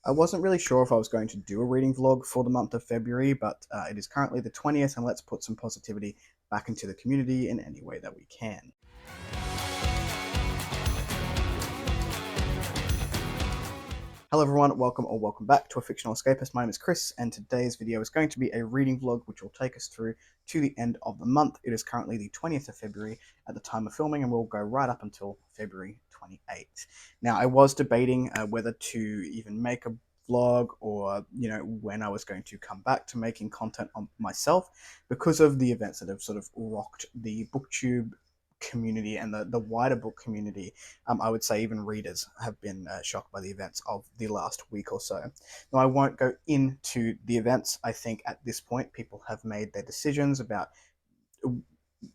I wasn't really sure if I was going to do a reading vlog for the month of February, but it is currently the 20th, and let's put some positivity back into the community in any way that we can. Hello everyone, welcome or welcome back to A Fictional Escapist. My name is Kris, and today's video is going to be a reading vlog which will take us through to the end of the month. It is currently the 20th of February at the time of filming, and we'll go right up until February 28th. Now, I was debating whether to even make a vlog or, when I was going to come back to making content on myself because of the events that have sort of rocked the booktube community and the wider book community. I would say even readers have been shocked by the events of the last week or so. Now, I won't go into the events. I think at this point people have made their decisions about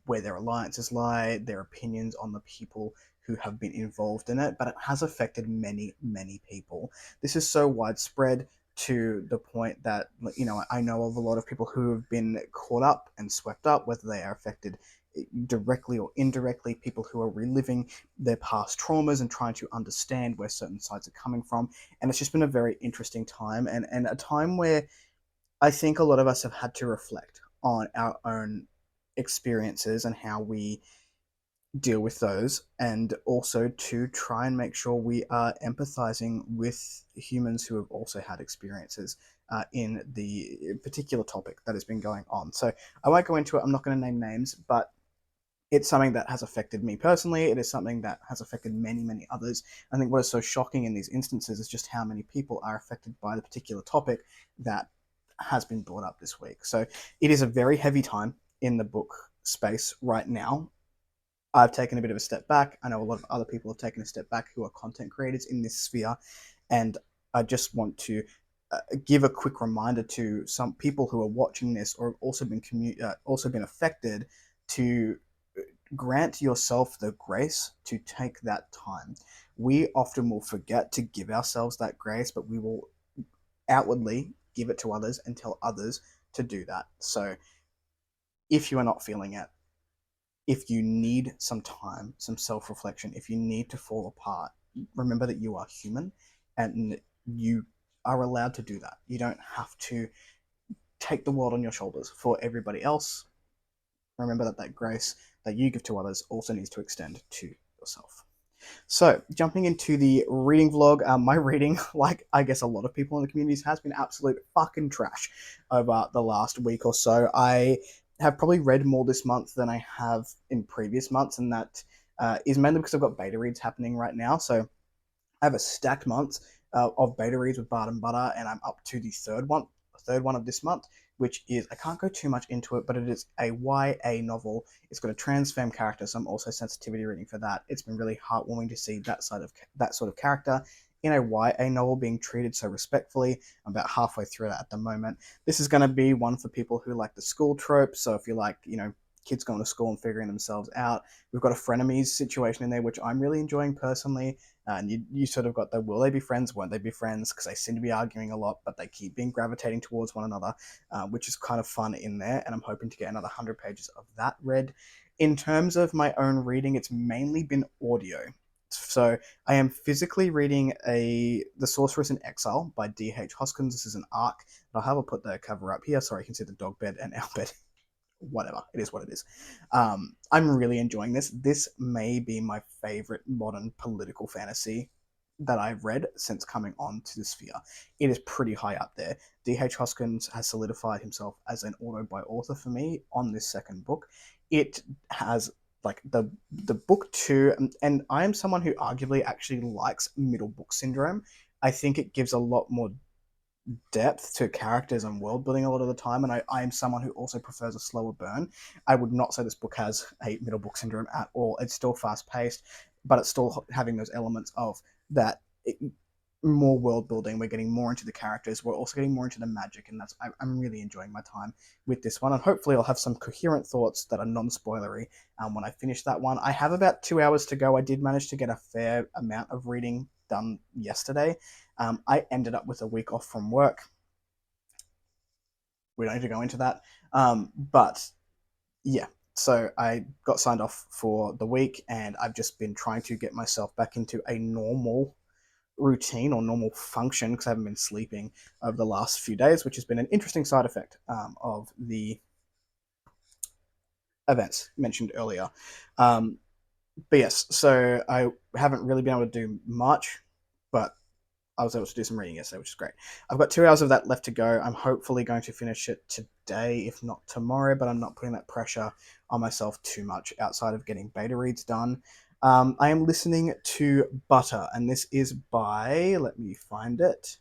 where their alliances lie, their opinions on the people who have been involved in it, but it has affected many, many people. This is so widespread to the point that, I know of a lot of people who have been caught up and swept up, whether they are affected directly or indirectly, people who are reliving their past traumas and trying to understand where certain sides are coming from. And it's just been a very interesting time, and a time where I think a lot of us have had to reflect on our own experiences and how we deal with those, and also to try and make sure we are empathizing with humans who have also had experiences in the particular topic that has been going on. So I won't go into it. I'm not going to name names, but it's something that has affected me personally. It is something that has affected many, many others. I think what is so shocking in these instances is just how many people are affected by the particular topic that has been brought up this week. So it is a very heavy time in the book space right now. I've taken a bit of a step back. I know a lot of other people have taken a step back who are content creators in this sphere. And I just want to give a quick reminder to some people who are watching this or have also been affected to grant yourself the grace to take that time. We often will forget to give ourselves that grace, but we will outwardly give it to others and tell others to do that. So if you are not feeling it, if you need some time, some self-reflection, if you need to fall apart, remember that you are human and you are allowed to do that. You don't have to take the world on your shoulders for everybody else. Remember that grace that you give to others also needs to extend to yourself. So, jumping into the reading vlog, my reading, like I guess a lot of people in the communities, has been absolute fucking trash over the last week or so. I have probably read more this month than I have in previous months, and that is mainly because I've got beta reads happening right now. So, I have a stacked month of beta reads with Bard and Butter, and I'm up to the third one of this month, which is, I can't go too much into it, but it is a YA novel. It's got a trans femme character, so I'm also sensitivity reading for that. It's been really heartwarming to see that sort of character in a YA novel being treated so respectfully. I'm about halfway through that at the moment. This is going to be one for people who like the school trope, so if you like, kids going to school and figuring themselves out. We've got a frenemies situation in there, which I'm really enjoying personally. And you sort of got the will they be friends, won't they be friends, because they seem to be arguing a lot, but they keep being gravitating towards one another, which is kind of fun in there, and I'm hoping to get another 100 pages of that read. In terms of my own reading, it's mainly been audio. So I am physically reading The Sorceress in Exile by D.H. Hoskins. This is an arc. I'll put the cover up here. Sorry, you can see the dog bed and our bed. Whatever, it is what it is. I'm really enjoying this. This may be my favorite modern political fantasy that I've read since coming on to the sphere. It is pretty high up there. D.H. Hoskins has solidified himself as an author for me on this second book. It has like the book two, and I am someone who arguably actually likes middle book syndrome. I think it gives a lot more depth to characters and world building a lot of the time, and I am someone who also prefers a slower burn. I would not say this book has a middle book syndrome at all. It's still fast paced, but it's still having those elements of that more world building. We're getting more into the characters. We're also getting more into the magic, and I'm really enjoying my time with this one. And hopefully, I'll have some coherent thoughts that are non-spoilery when I finish that one. I have about 2 hours to go. I did manage to get a fair amount of reading done yesterday. I ended up with a week off from work. We don't need to go into that. But yeah, so I got signed off for the week, and I've just been trying to get myself back into a normal routine or normal function because I haven't been sleeping over the last few days, which has been an interesting side effect of the events mentioned earlier. Um, but yes, so I haven't really been able to do much, but I was able to do some reading yesterday, which is great. I've got 2 hours of that left to go. I'm hopefully going to finish it today, if not tomorrow, but I'm not putting that pressure on myself too much outside of getting beta reads done. I am listening to Butter, and this is by, let me find it,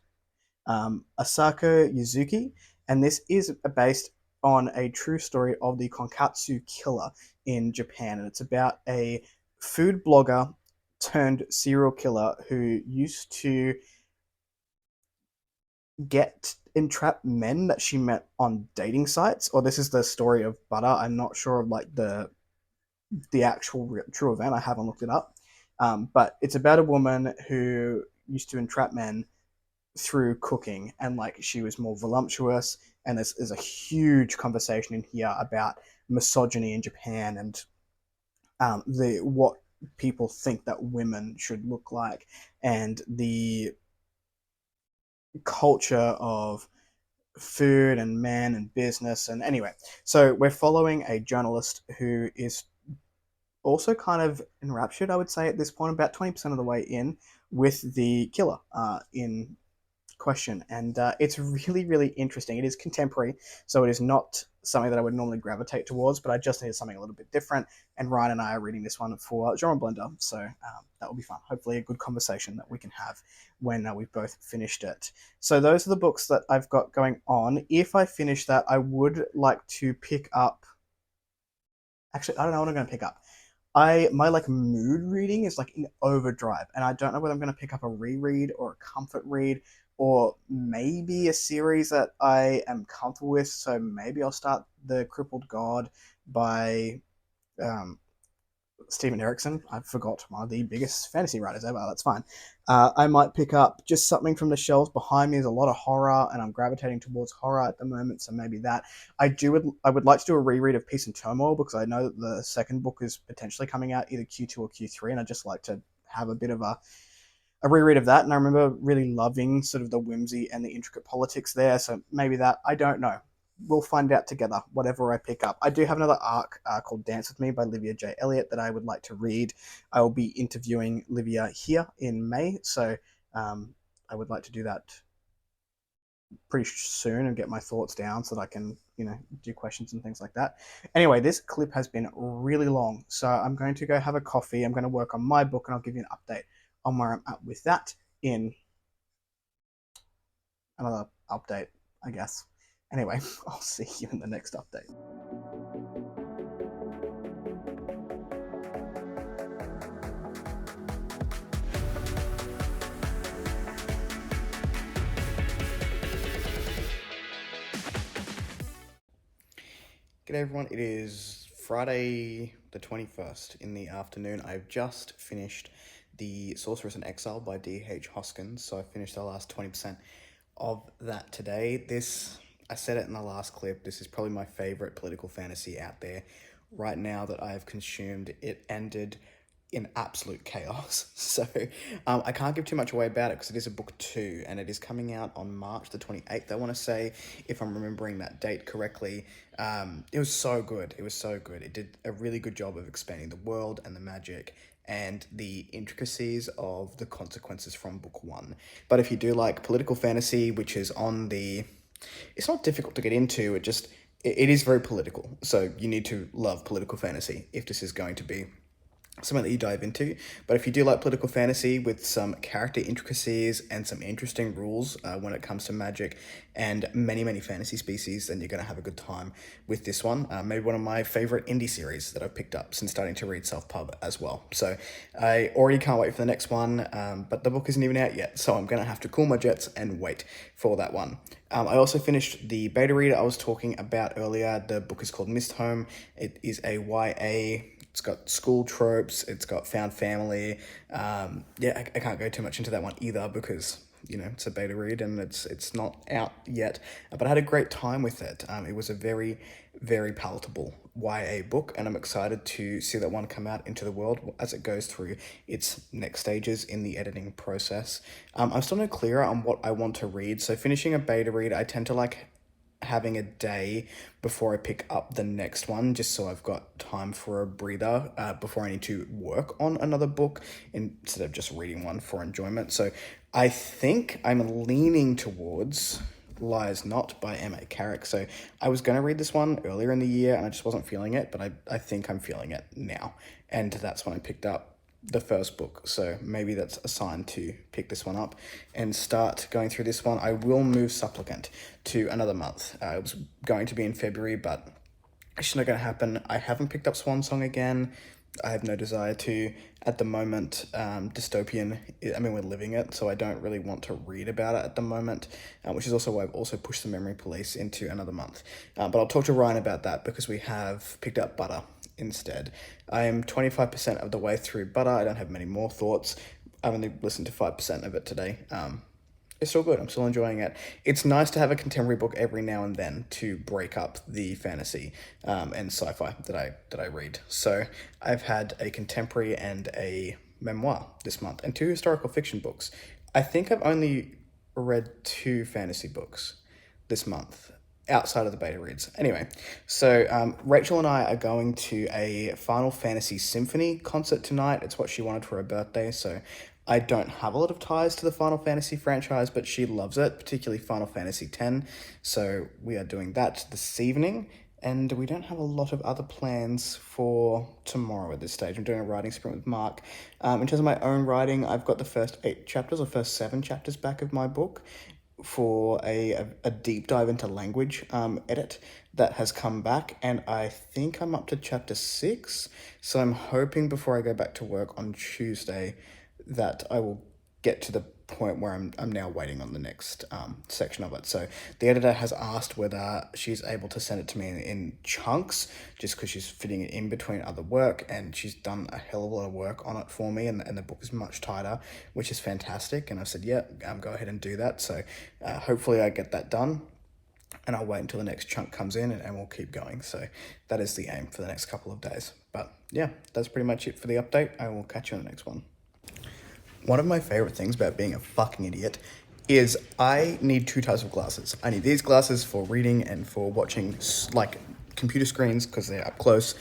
Asako Yuzuki, and this is based on a true story of the Konkatsu killer in Japan, and it's about a food blogger turned serial killer who used to get entrap men that she met on dating sites. Or this is the story of Butter. I'm not sure of like the actual true event. I haven't looked it up, but it's about a woman who used to entrap men through cooking, and like she was more voluptuous. And there's a huge conversation in here about misogyny in Japan and the what people think that women should look like, and the culture of food and men and business. And anyway, so we're following a journalist who is also kind of enraptured, I would say, at this point, about 20% of the way in, with the killer in question. And it's really, really interesting. It is contemporary, so it is not something that I would normally gravitate towards, but I just needed something a little bit different. And Ryan and I are reading this one for Genre Blender, so that will be fun. Hopefully, a good conversation that we can have when we've both finished it. So those are the books that I've got going on. If I finish that, I would like to pick up. Actually, I don't know what I'm going to pick up. My like mood reading is like in overdrive, and I don't know whether I'm going to pick up a reread or a comfort read, or maybe a series that I am comfortable with. So maybe I'll start The Crippled God by um, Steven Erikson. I forgot, one of the biggest fantasy writers ever. That's fine. I might pick up just something from the shelves behind me. There's a lot of horror, and I'm gravitating towards horror at the moment. So maybe that. I would like to do a reread of Peace and Turmoil, because I know that the second book is potentially coming out either Q2 or Q3, and I just like to have a bit of a reread of that. And I remember really loving sort of the whimsy and the intricate politics there. So maybe that. I don't know. We'll find out together, whatever I pick up. I do have another arc called Dance With Me by Livia J. Elliott that I would like to read. I will be interviewing Livia here in May, so I would like to do that pretty soon and get my thoughts down so that I can, do questions and things like that. Anyway, this clip has been really long, so I'm going to go have a coffee. I'm going to work on my book, and I'll give you an update on where I'm at with that in another update, I guess. Anyway, I'll see you in the next update. G'day everyone, it is Friday the 21st in the afternoon. I've just finished The Sorceress in Exile by D.H. Hoskins, so I finished the last 20% of that today. I said it in the last clip, this is probably my favourite political fantasy out there right now that I've consumed. It ended in absolute chaos. So I can't give too much away about it because it is a book 2 and it is coming out on March the 28th, I want to say, if I'm remembering that date correctly. It was so good. It was so good. It did a really good job of expanding the world and the magic and the intricacies of the consequences from book 1. But if you do like political fantasy, which is it's not difficult to get into, it is very political. So you need to love political fantasy if this is going to be something that you dive into. But if you do like political fantasy with some character intricacies and some interesting rules when it comes to magic and many, many fantasy species, then you're going to have a good time with this one. Maybe one of my favorite indie series that I've picked up since starting to read self-pub as well. So I already can't wait for the next one, but the book isn't even out yet, so I'm going to have to cool my jets and wait for that one. I also finished the beta reader I was talking about earlier. The book is called Mist Home. It is a YA. It's got school tropes. It's got found family. I can't go too much into that one either because it's a beta read and it's not out yet, but I had a great time with it. It was a very, very palatable YA book, and I'm excited to see that one come out into the world as it goes through its next stages in the editing process. I'm still no clearer on what I want to read, so finishing a beta read, I tend to like having a day before I pick up the next one, just so I've got time for a breather before I need to work on another book instead of just reading one for enjoyment. So I think I'm leaning towards Lies Not by M.A. Carrick. So I was going to read this one earlier in the year and I just wasn't feeling it, but I think I'm feeling it now. And that's when I picked up the first book, so maybe that's a sign to pick this one up and start going through this one. I will move Supplicant to another month. It was going to be in February, but it's just not going to happen. I haven't picked up Swan Song again. I have no desire to at the moment. Dystopian, I mean, we're living it, so I don't really want to read about it at the moment, which is also why I've also pushed the Memory Police into another month. But I'll talk to Ryan about that because we have picked up Butter instead. I am 25% of the way through Butter. I don't have many more thoughts. I've only listened to 5% of it today. It's still good. I'm still enjoying it. It's nice to have a contemporary book every now and then to break up the fantasy and sci-fi that I read. So I've had a contemporary and a memoir this month and 2 historical fiction books. I think I've only read 2 fantasy books this month outside of the beta reads. Anyway, so Rachel and I are going to a Final Fantasy Symphony concert tonight. It's what she wanted for her birthday, so I don't have a lot of ties to the Final Fantasy franchise, but she loves it, particularly Final Fantasy X. So we are doing that this evening, and we don't have a lot of other plans for tomorrow at this stage. I'm doing a writing sprint with Mark. In terms of my own writing, I've got the first 8 chapters or first 7 chapters back of my book for a deep dive into language edit that has come back, and I think I'm up to chapter 6, so I'm hoping before I go back to work on Tuesday that I will get to the point where I'm now waiting on the next section of it. So the editor has asked whether she's able to send it to me in chunks, just because she's fitting it in between other work, and she's done a hell of a lot of work on it for me, and the book is much tighter, which is fantastic. And I said, yeah, go ahead and do that. So hopefully I get that done, and I'll wait until the next chunk comes in and we'll keep going. So that is the aim for the next couple of days. But yeah, that's pretty much it for the update. I will catch you on the next one. One of my favorite things about being a fucking idiot is I need 2 types of glasses. I need these glasses for reading and for watching like computer screens because they're up close.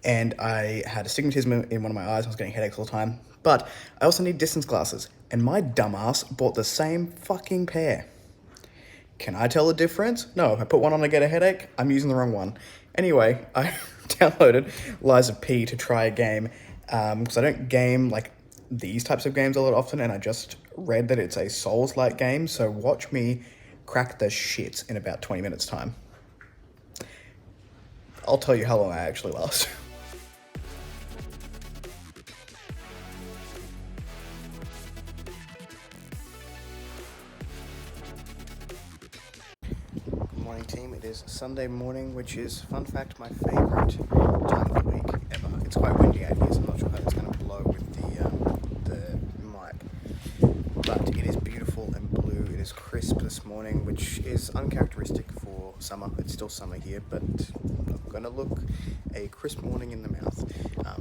And I had astigmatism in one of my eyes. I was getting headaches all the time. But I also need distance glasses. And my dumbass bought the same fucking pair. Can I tell the difference? No, if I put one on I get a headache, I'm using the wrong one. Anyway, I downloaded Lies of P to try a game because I don't game like these types of games a lot often, and I just read that it's a Souls-like game, so watch me crack the shit in about 20 minutes time. I'll tell you how long I actually last. Good morning, team. It is Sunday morning, which is, fun fact, my favourite time of the week ever. It's quite windy out here, so I'm not sure how it's going to blow with the mic. But it is beautiful and blue. It is crisp this morning, which is uncharacteristic for summer. It's still summer here, but I'm going to look a crisp morning in the mouth.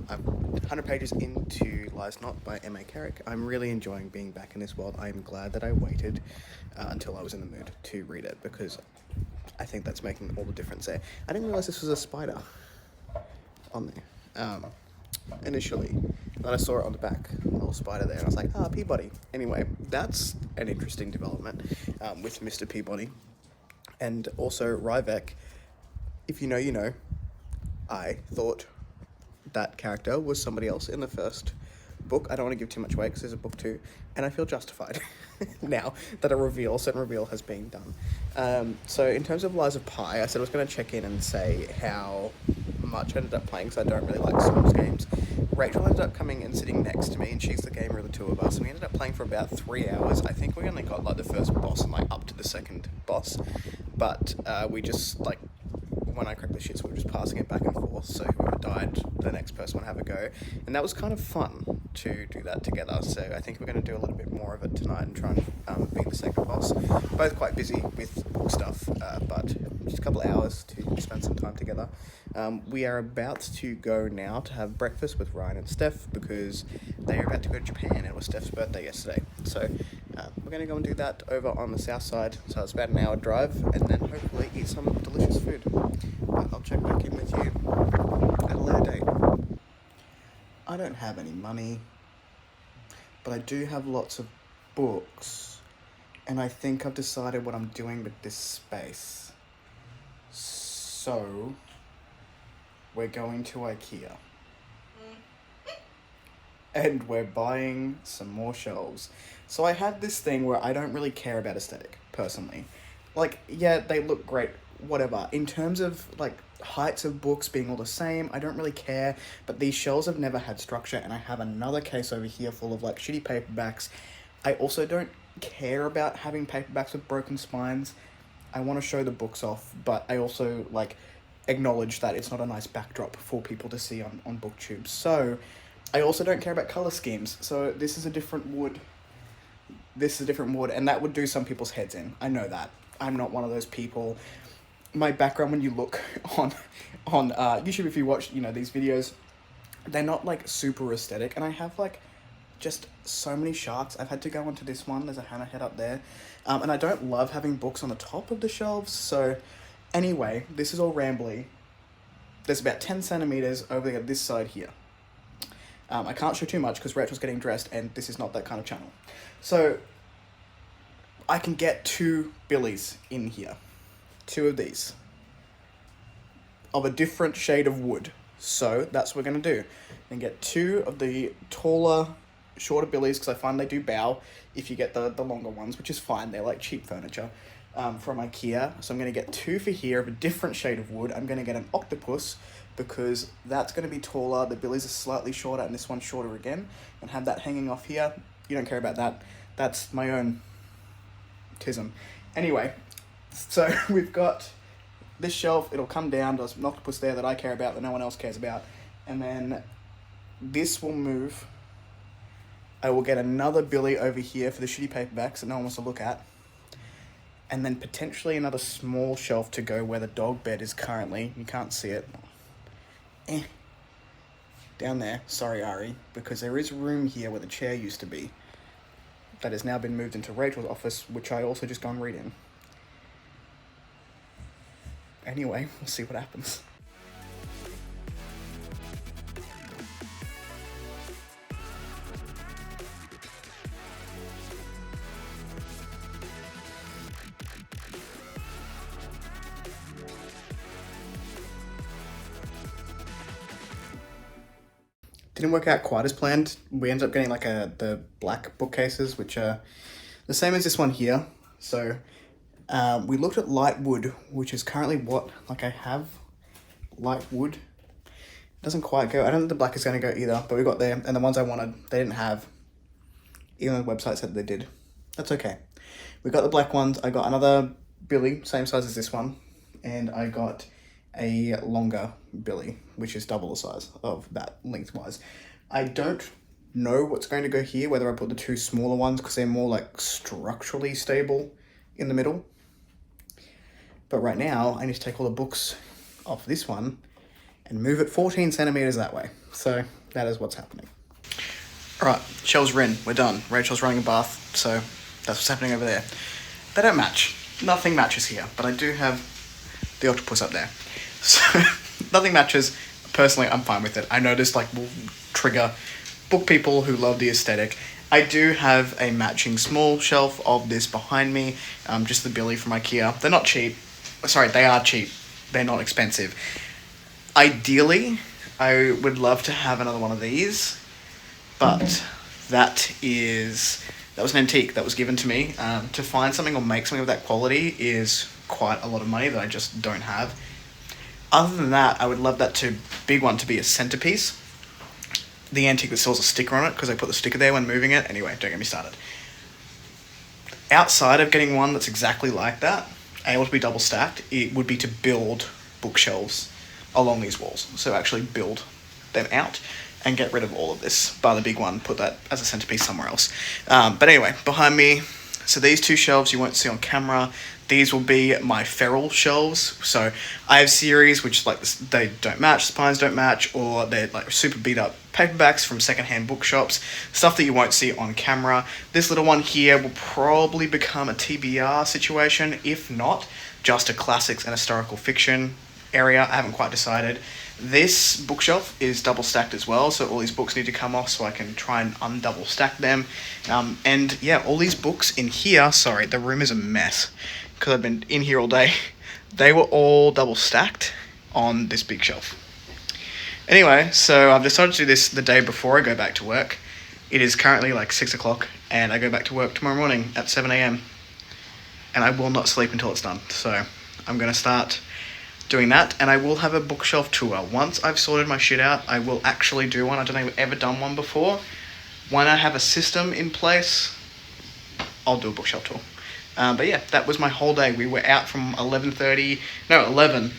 I'm 100 pages into Lies Not by M.A. Carrick. I'm really enjoying being back in this world. I'm glad that I waited until I was in the mood to read it, because I think that's making all the difference there. I didn't realize this was a spider on there initially. Then I saw it on the back, a little spider there, and I was like, Peabody. Anyway, that's an interesting development with Mr. Peabody. And also Ryvek, if you know, you know. I thought that character was somebody else in the first book. I don't want to give too much away because there's a book 2, and I feel justified now that a certain reveal has been done. So in terms of Lies of Pi, I said I was going to check in and say how much I ended up playing, because I don't really like Souls games. Rachel ended up coming and sitting next to me, and she's the gamer of the 2 of us, and we ended up playing for about 3 hours. I think we only got like the first boss and like up to the second boss, but we just like, when I cracked the shits, we were just passing it back and forth, so whoever died, the next person would have a go, and that was kind of fun. to do that together. So I think we're going to do a little bit more of it tonight and try and beat the second boss. Both quite busy with book stuff, but just a couple of hours to spend some time together. We are about to go now to have breakfast with Ryan and Steph because they are about to go to Japan. It was Steph's birthday yesterday. So we're going to go and do that over on the south side. So it's about an hour drive, and then hopefully eat some delicious food. But I'll check back in with you at a later date. I don't have any money, but I do have lots of books, and I think I've decided what I'm doing with this space. So, we're going to IKEA. And we're buying some more shelves. So I have this thing where I don't really care about aesthetic, personally. Like, yeah, they look great, whatever. In terms of, like, heights of books being all the same, I don't really care, but these shelves have never had structure, and I have another case over here full of, like, shitty paperbacks. I also don't care about having paperbacks with broken spines. I want to show the books off, but I also, like, acknowledge that it's not a nice backdrop for people to see on booktubes. So, I also don't care about colour schemes, so this is a different wood. This is a different wood, and that would do some people's heads in. I know that. I'm not one of those people. My background, when you look on YouTube, if you watch, you know, these videos, they're not, like, super aesthetic, and I have, like, just so many sharks. I've had to go onto this one. There's a hammerhead up there, and I don't love having books on the top of the shelves, so anyway, this is all rambly. There's about 10 centimeters over this side here. I can't show too much because Rachel's getting dressed, and this is not that kind of channel. So, I can get 2 billies in here. 2 of these. Of a different shade of wood. So, that's what we're going to do. And get 2 of the taller, shorter billies, because I find they do bow if you get the longer ones, which is fine. They're like cheap furniture from IKEA. So, I'm going to get 2 for here of a different shade of wood. I'm going to get an octopus, because that's going to be taller. The billies are slightly shorter, and this one's shorter again. And have that hanging off here. You don't care about that. That's my own tism. Anyway, so we've got this shelf. It'll come down. There's an octopus there that I care about that no one else cares about. And then this will move. I will get another billy over here for the shitty paperbacks that no one wants to look at. And then potentially another small shelf to go where the dog bed is currently. You can't see it. Down there. Sorry, Ari. Because there is room here where the chair used to be. That has now been moved into Rachel's office, which I also just go and read in. Anyway, we'll see what happens. Didn't work out quite as planned. We ended up getting like the black bookcases, which are the same as this one here. So we looked at light wood, which is currently what, like, I have light wood. Doesn't quite go. I don't think the black is going to go either, but we got there. And the ones I wanted, they didn't have. Even the website said they did. That's okay. We got the black ones. I got another billy, same size as this one. And I got a longer billy, which is double the size of that lengthwise. I don't know what's going to go here, whether I put the 2 smaller ones because they're more like structurally stable in the middle. But right now, I need to take all the books off this one and move it 14 centimeters that way. So that is what's happening. All right, shelves are in. We're done. Rachel's running a bath, so that's what's happening over there. They don't match. Nothing matches here, but I do have the octopus up there. So nothing matches. Personally, I'm fine with it. I know this like will trigger book people who love the aesthetic. I do have a matching small shelf of this behind me, just the billy from IKEA. They're not cheap. Sorry, they are cheap. They're not expensive. Ideally, I would love to have another one of these, but that was an antique that was given to me. To find something or make something of that quality is quite a lot of money that I just don't have. Other than that, I would love that big one to be a centerpiece. The antique that still has a sticker on it, because I put the sticker there when moving it. Anyway, don't get me started. Outside of getting one that's exactly like that, able to be double stacked, it would be to build bookshelves along these walls. So actually build them out. and get rid of all of this, bar the big one, put that as a centerpiece somewhere else. But anyway, behind me, so these two shelves you won't see on camera. These will be my feral shelves. So I have series which like they don't match, spines don't match, or they're like super beat up paperbacks from secondhand bookshops, stuff that you won't see on camera. This little one here will probably become a TBR situation, if not just a classics and historical fiction area. I haven't quite decided. This bookshelf is double stacked as well, so all these books need to come off so I can try and undouble stack them. And yeah, all these books in here, sorry, the room is a mess because I've been in here all day. They were all double stacked on this big shelf. Anyway, so I've decided to do this the day before I go back to work. It is currently like 6 o'clock and I go back to work tomorrow morning at 7 a.m. and I will not sleep until it's done. So I'm going to start doing that, and I will have a bookshelf tour. Once I've sorted my shit out, I will actually do one. I don't think I've ever done one before. When I have a system in place, I'll do a bookshelf tour. But yeah, that was my whole day. We were out from 11,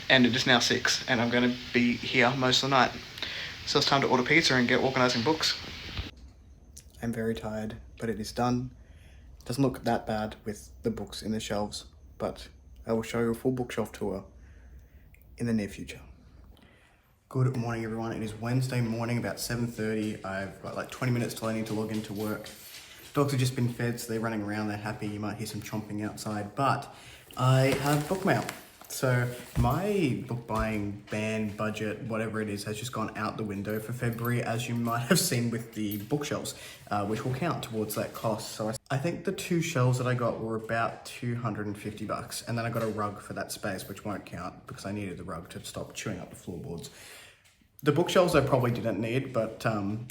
and it is now 6, and I'm going to be here most of the night. So it's time to order pizza and get organising books. I'm very tired, but it is done. It doesn't look that bad with the books in the shelves, but I will show you a full bookshelf tour in the near future. Good morning, everyone. It is Wednesday morning, about 7:30. I've got like 20 minutes till I need to log into work. Dogs have just been fed, so they're running around, they're happy. You might hear some chomping outside, but I have book mail. So my book buying ban budget, whatever it is, has just gone out the window for February, as you might have seen with the bookshelves, which will count towards that cost. So I think the two shelves that I got were about $250, and then I got a rug for that space, which won't count because I needed the rug to stop chewing up the floorboards. The bookshelves I probably didn't need, but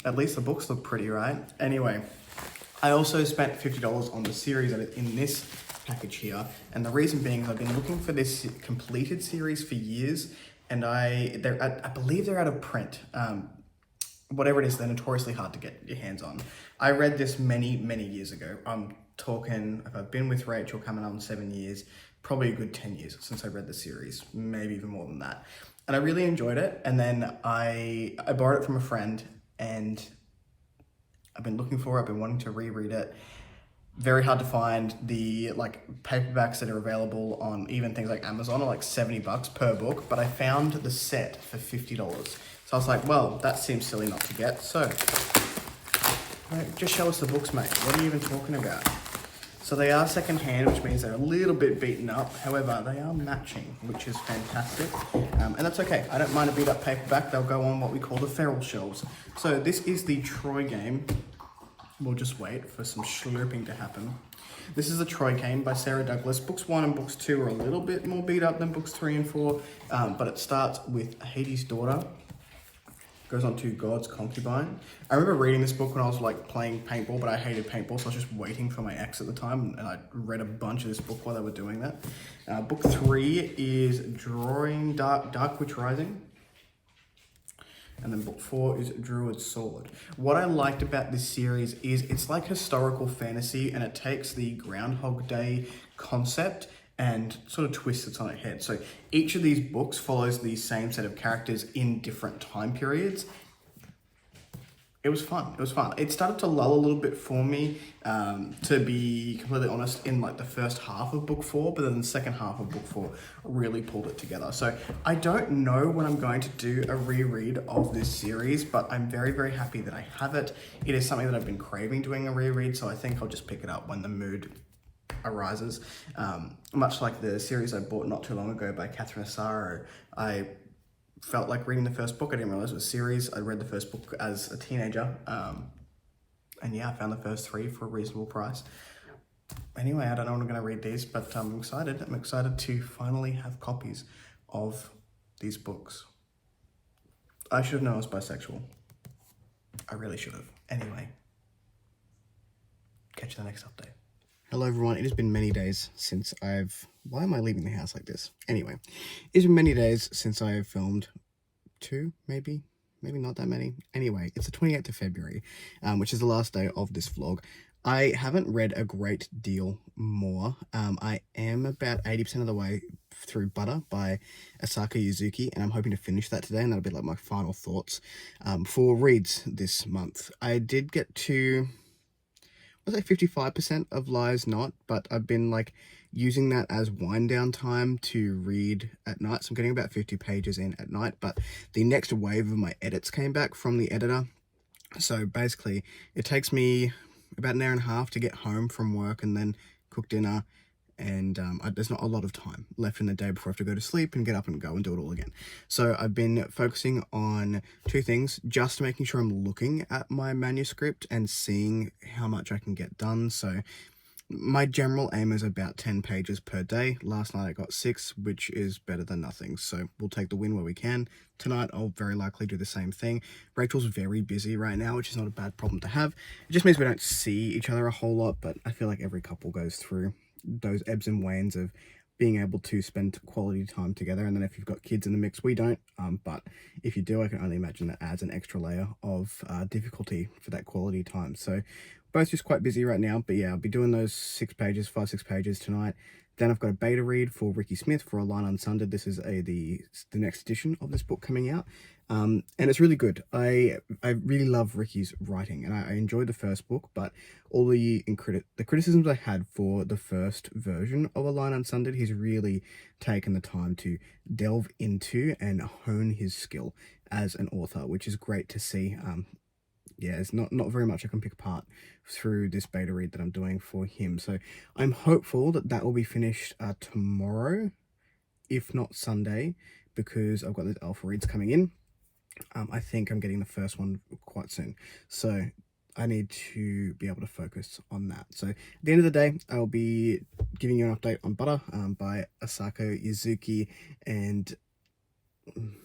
at least the books look pretty, right? Anyway, I also spent $50 on the series that is in this package here, and the reason being is I've been looking for this completed series for years, and I believe they're out of print. Whatever it is, they're notoriously hard to get your hands on. I read this many years ago. I'm talking, if I've been with Rachel coming on 7 years, probably a good 10 years since I read the series, maybe even more than that. And I really enjoyed it, and then I borrowed it from a friend, and I've been looking for it, I've been wanting to reread it. Very hard to find. The like paperbacks that are available on even things like Amazon are like $70 per book, but I found the set for $50. So I was like, well, that seems silly not to get. So just show us the books, mate. What are you even talking about? So they are secondhand, which means they're a little bit beaten up. However, they are matching, which is fantastic. And that's okay. I don't mind a beat up paperback. They'll go on what we call the feral shelves. So this is the Troy game. We'll just wait for some slurping to happen. This is the Troy Game by Sarah Douglas. Books 1 and books 2 are a little bit more beat up than books 3 and 4, but it starts with Hades' daughter, goes on to God's concubine. I remember reading this book when I was like playing paintball, but I hated paintball, so I was just waiting for my ex at the time, and I read a bunch of this book while they were doing that. Book 3 is Drawing Dark Witch Rising. And then book 4 is Druid's Sword. What I liked about this series is it's like historical fantasy, and it takes the Groundhog Day concept and sort of twists it on its head. So each of these books follows the same set of characters in different time periods. It was fun. It started to lull a little bit for me, to be completely honest, in like the first half of book 4, but then the second half of book 4 really pulled it together. So I don't know when I'm going to do a reread of this series, but I'm very happy that I have it. It is something that I've been craving doing a reread, so I think I'll just pick it up when the mood arises. Much like the series I bought not too long ago by Catherine Asaro, I felt like reading the first book. I didn't realize it was a series. I read the first book as a teenager. And yeah, I found the first 3 for a reasonable price. Anyway, I don't know when I'm going to read these, but I'm excited. I'm excited to finally have copies of these books. I should have known I was bisexual. I really should have. Anyway, catch you in the next update. Hello everyone, it has been many days since why am I leaving the house like this? Anyway, it's been many days since I have filmed 2, maybe not that many. Anyway, it's the 28th of February, which is the last day of this vlog. I haven't read a great deal more. I am about 80% of the way through Butter by Asaka Yuzuki, and I'm hoping to finish that today, and that'll be like my final thoughts for reads this month. I did get to, was it 55% of Lies Not, but I've been like using that as wind down time to read at night, so I'm getting about 50 pages in at night, but the next wave of my edits came back from the editor. So basically, it takes me about an hour and a half to get home from work and then cook dinner, and there's not a lot of time left in the day before I have to go to sleep and get up and go and do it all again. So I've been focusing on two things, just making sure I'm looking at my manuscript and seeing how much I can get done. So my general aim is about 10 pages per day. Last night I got 6, which is better than nothing. So we'll take the win where we can. Tonight I'll very likely do the same thing. Rachel's very busy right now, which is not a bad problem to have. It just means we don't see each other a whole lot, but I feel like every couple goes through those ebbs and wanes of being able to spend quality time together. And then if you've got kids in the mix, we don't. But if you do, I can only imagine that adds an extra layer of difficulty for that quality time. So both just quite busy right now, but yeah, I'll be doing those 6 pages tonight. Then I've got a beta read for Ricky Smith for A Line Unsundered. This is the next edition of this book coming out, and it's really good. I really love Ricky's writing, and I enjoyed the first book, but all the criticisms I had for the first version of A Line Unsundered, he's really taken the time to delve into and hone his skill as an author, which is great to see. Yeah, it's not very much I can pick apart through this beta read that I'm doing for him. So I'm hopeful that will be finished tomorrow, if not Sunday, because I've got those alpha reads coming in. I think I'm getting the first one quite soon. So I need to be able to focus on that. So at the end of the day, I'll be giving you an update on Butter by Asako Yuzuki, and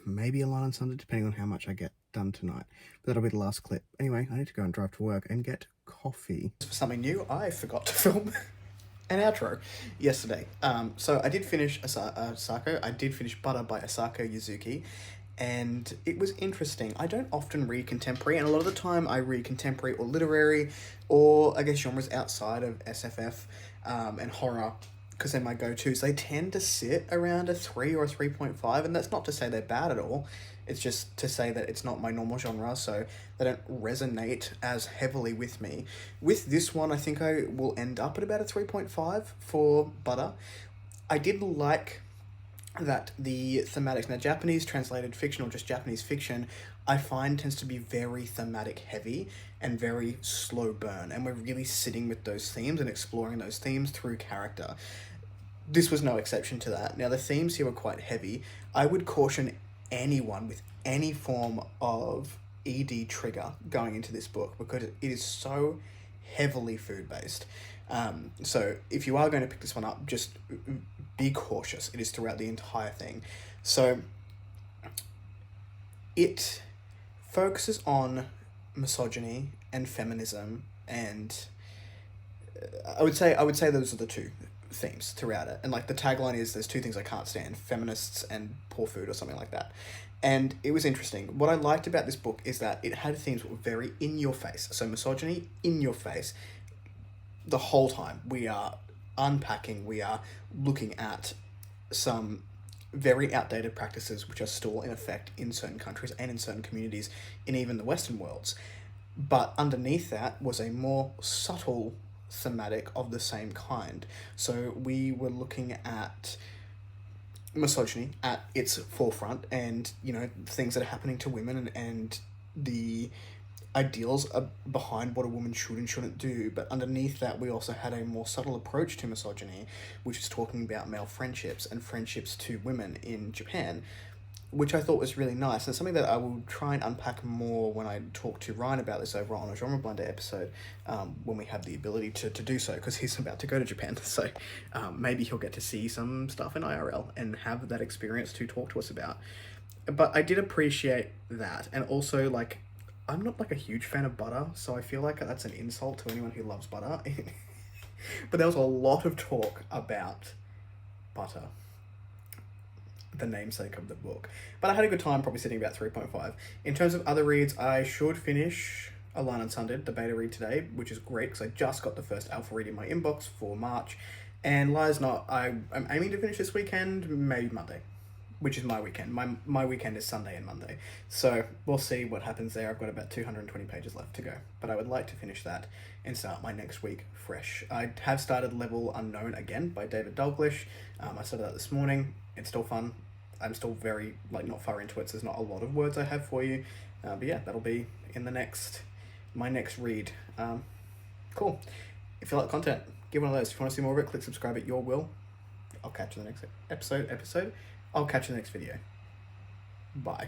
maybe A Line Unsundered, depending on how much I get done tonight. But that'll be the last clip. Anyway, I need to go and drive to work and get coffee. For something new, I forgot to film an outro yesterday. So I did finish Asako. I did finish Butter by Asako Yuzuki, and it was interesting. I don't often read contemporary, and a lot of the time I read contemporary or literary, or I guess genres outside of SFF and horror, because they're my go-tos. They tend to sit around a 3 or a 3.5, and that's not to say they're bad at all. It's just to say that it's not my normal genre, so they don't resonate as heavily with me. With this one, I think I will end up at about a 3.5 for Butter. I did like that the thematics, now Japanese translated fiction or just Japanese fiction, I find tends to be very thematic heavy and very slow burn, and we're really sitting with those themes and exploring those themes through character. This was no exception to that. Now the themes here were quite heavy. I would caution anyone with any form of ED trigger going into this book, because it is so heavily food based. So if you are going to pick this one up, just be cautious. It is throughout the entire thing. So it focuses on misogyny and feminism, and I would say those are the two themes throughout it. And like the tagline is, there's 2 things I can't stand: feminists and poor food, or something like that. And it was interesting. What I liked about this book is that it had themes that were very in your face. So misogyny, in your face. The whole time we are unpacking, we are looking at some very outdated practices which are still in effect in certain countries and in certain communities in even the Western worlds. But underneath that was a more subtle thematic of the same kind. So we were looking at misogyny at its forefront, and things that are happening to women, and the ideals behind what a woman should and shouldn't do. But underneath that, we also had a more subtle approach to misogyny, which is talking about male friendships and friendships to women in Japan, which I thought was really nice, and something that I will try and unpack more when I talk to Ryan about this over on a Genre Blind Day episode, when we have the ability to do so, because he's about to go to Japan, so maybe he'll get to see some stuff in IRL and have that experience to talk to us about. But I did appreciate that, and also, like, I'm not like a huge fan of Butter, so I feel like that's an insult to anyone who loves Butter. But there was a lot of talk about Butter, the namesake of the book. But I had a good time, probably sitting about 3.5. In terms of other reads, I should finish A Line Unsundered, the beta read today, which is great because I just got the first alpha read in my inbox for March, And lies not, I'm aiming to finish this weekend, maybe Monday, which is my weekend. My weekend is Sunday and Monday. So we'll see what happens there. I've got about 220 pages left to go. But I would like to finish that and start my next week fresh. I have started Level Unknown again by David Dalglish. I started that this morning. It's still fun. I'm still very, not far into it, so there's not a lot of words I have for you. But yeah, that'll be in my next read. Cool. If you like content, give one of those. If you want to see more of it, click subscribe at your will. I'll catch you in the next episode. I'll catch you in the next video. Bye.